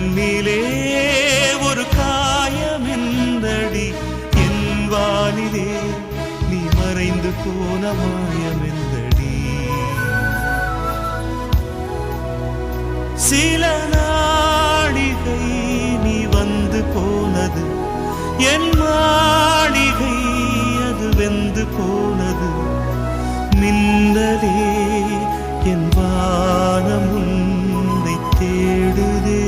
கண்ணிலே ஒரு காயமெந்தடி என் வானிலே நீ மறைந்து போன மாயமெந்தடி சில நாடிகை நீ வந்து போனது என் மாளிகை அது வெந்து போனது மின்னலே என் வானம் உன்னை தேடுதே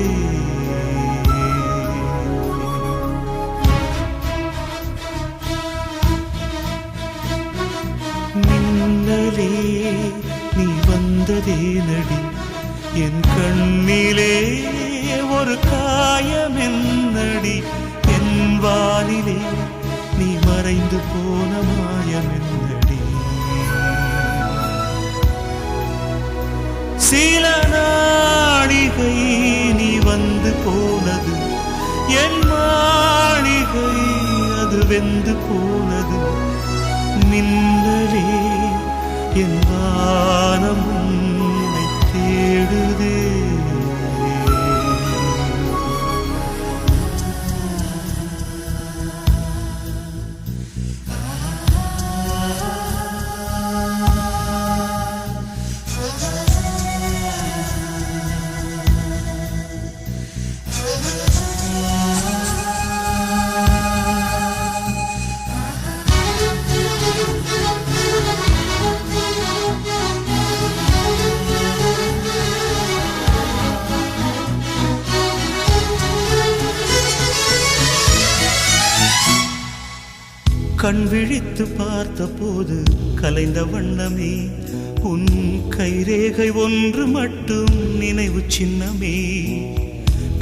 மின்னலே நீ வந்ததே நடி என் கண்ணிலே ஒரு காயமென்னடி என் வானிலே நீ மறைந்து போன மாயமென்னடி சில நாளிகை நீ வந்து போனது என் மாளிகை அது வெந்து போனது மின்னலே என் வானம் உன்னை தேடுதே கண் விழித்து பார்த்த போது கலைந்த வண்ணமே உன் கைரேகை ஒன்று மட்டும் நினைவு சின்னமே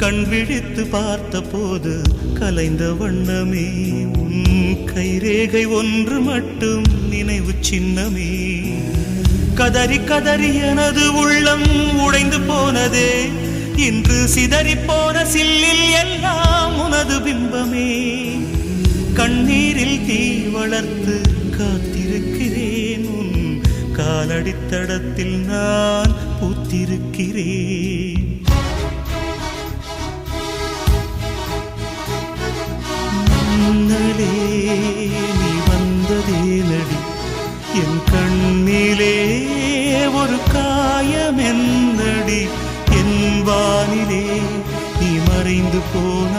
கண் விழித்து பார்த்த போது கலைந்த வண்ணமே உன் கைரேகை ஒன்று மட்டும் நினைவு சின்னமே கதறி கதறி எனது உள்ளம் உடைந்து போனதே இன்று சிதறி போன சில்லில் எல்லாம் உனது பிம்பமே கண்ணீரில் தீ வளர்த்து காத்திருக்கிறேன் உன் காலடித்தடத்தில் நான் பூத்திருக்கிறேன் மின்னலே நீ வந்ததே நடி என் கண்ணிலே ஒரு காயமென்னடி என் வானிலே நீ மறைந்து போன